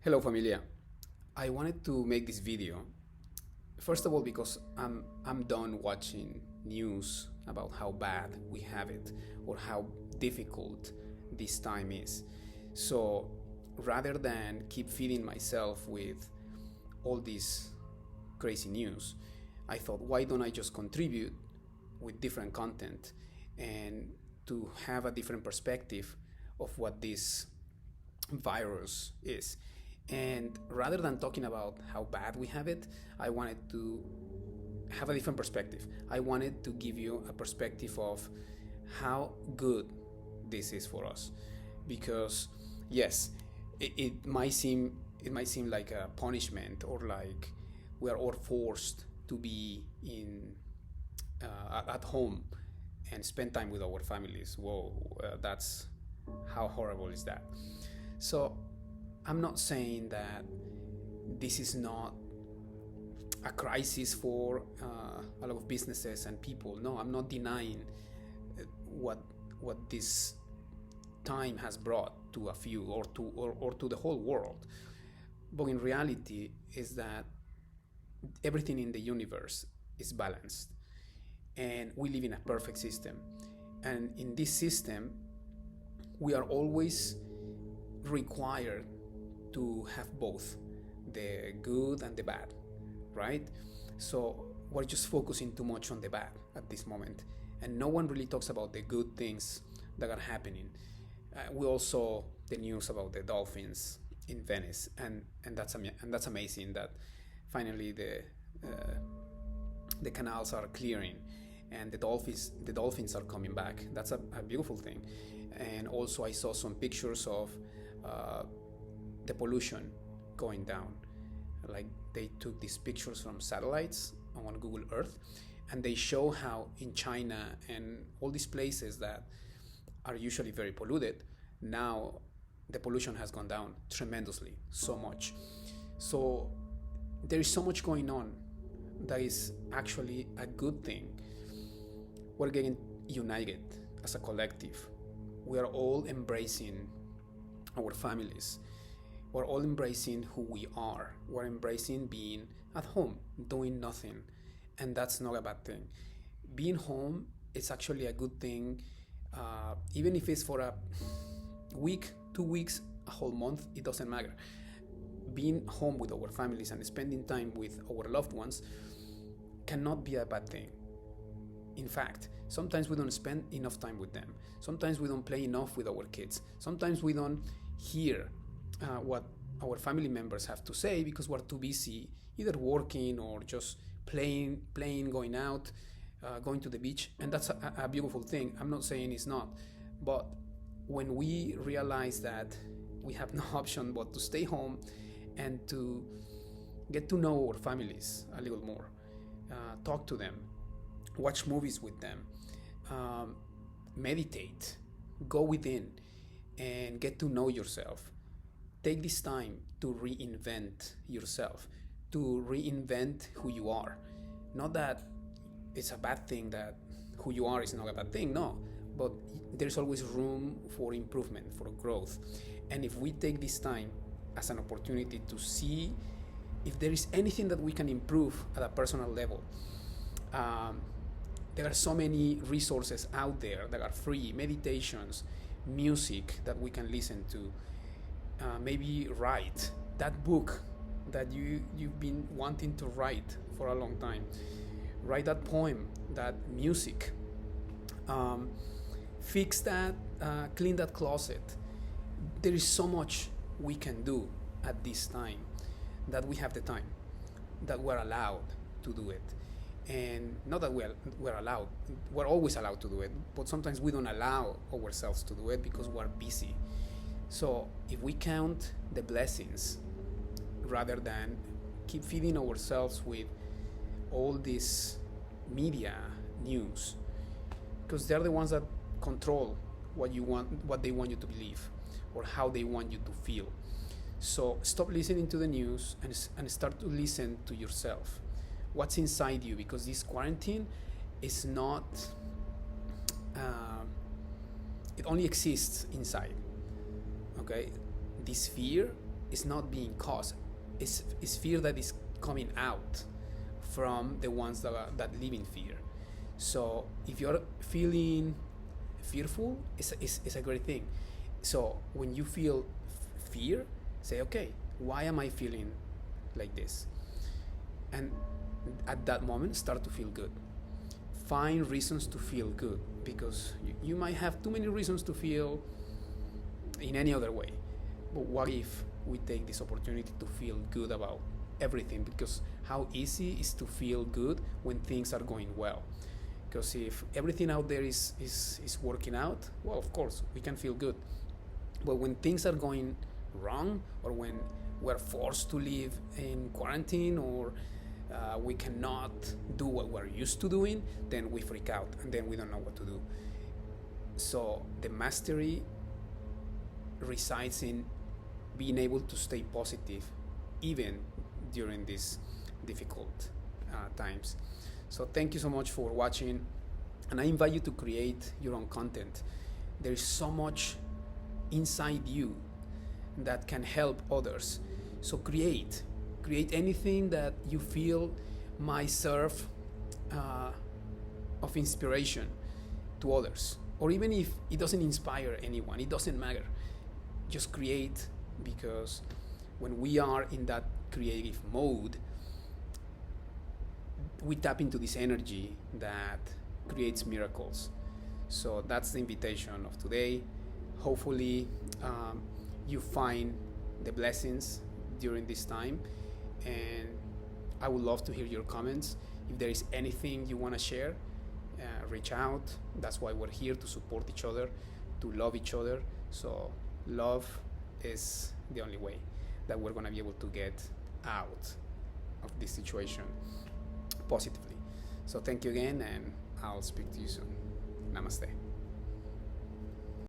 Hello, familia. I wanted to make this video first of all because I'm done watching news about how bad we have it or how difficult this time is. So rather than keep feeding myself with all this crazy news, I thought, why don't I just contribute with different content and to have a different perspective of what this virus is. And rather than talking about how bad we have it, I wanted to have a different perspective. I wanted to give you a perspective of how good this is for us. Because yes, it might seem like a punishment, or like we are all forced to be in at home and spend time with our families. Whoa, that's how horrible is that? So I'm not saying that this is not a crisis for a lot of businesses and people. No, I'm not denying what what this time has brought to a few, or to the whole world. But in reality, is that everything in the universe is balanced, and we live in a perfect system. And in this system, we are always required to have both the good and the bad, right? So we're just focusing too much on the bad at this moment, and no one really talks about the good things that are happening. We all saw the news about the dolphins in Venice, and that's amazing that finally the canals are clearing and the dolphins are coming back. That's a beautiful thing. And also I saw some pictures of uh, the pollution going down. Like, they took these pictures from satellites on Google Earth, and they show how in China and all these places that are usually very polluted, now the pollution has gone down tremendously, so much. So there is so much going on that is actually a good thing. We're getting united as a collective. We are all embracing our families. We're all embracing who we are. We're embracing being at home, doing nothing. And that's not a bad thing. Being home is actually a good thing, even if it's for a week, 2 weeks, a whole month, it doesn't matter. Being home with our families and spending time with our loved ones cannot be a bad thing. In fact, sometimes we don't spend enough time with them. Sometimes we don't play enough with our kids. Sometimes we don't hear what our family members have to say because we're too busy either working or just playing, going out, going to the beach. And that's a beautiful thing. I'm not saying it's not. But when we realize that we have no option but to stay home and to get to know our families a little more, talk to them, watch movies with them, um, meditate, go within, and get to know yourself. Take this time to reinvent yourself, to reinvent who you are. Not that it's a bad thing that who you are is not a bad thing, no, but there's always room for improvement, for growth. And if we take this time as an opportunity to see if there is anything that we can improve at a personal level, um, there are so many resources out there that are free, meditations, music that we can listen to, maybe write that book that you've been wanting to write for a long time, write that poem, that music, um, fix that, clean that closet. There is so much we can do at this time, that we have the time, that we're allowed to do it. And not that we're allowed, we're always allowed to do it, but sometimes we don't allow ourselves to do it because we're busy. So if we count the blessings rather than keep feeding ourselves with all this media news, because they're the ones that control what they want you to believe, or how they want you to feel. So stop listening to the news and start to listen to yourself. What's inside you? Because this quarantine is not, uh, it only exists inside. Okay? This fear is not being caused. It's fear that is coming out from the ones that live in fear. So if you're feeling fearful, it's a great thing. So when you feel fear, say, okay, why am I feeling like this? And at that moment, start to feel good. Find reasons to feel good, because you might have too many reasons to feel in any other way. But what if we take this opportunity to feel good about everything? Because how easy is to feel good when things are going well? Because if everything out there is working out, well, of course, we can feel good. But when things are going wrong, or when we're forced to live in quarantine, or we cannot do what we're used to doing, then we freak out, and then we don't know what to do. So the mastery resides in being able to stay positive even during these difficult times. So thank you so much for watching, and I invite you to create your own content. There is so much inside you that can help others. So create anything that you feel might serve of inspiration to others. Or even if it doesn't inspire anyone, it doesn't matter. Just create, because when we are in that creative mode, we tap into this energy that creates miracles. So that's the invitation of today. Hopefully you find the blessings during this time, and I would love to hear your comments. If there is anything you want to share, reach out. That's why we're here, to support each other, to love each other. So love is the only way that we're going to be able to get out of this situation positively. So thank you again, and I'll speak to you soon. Namaste.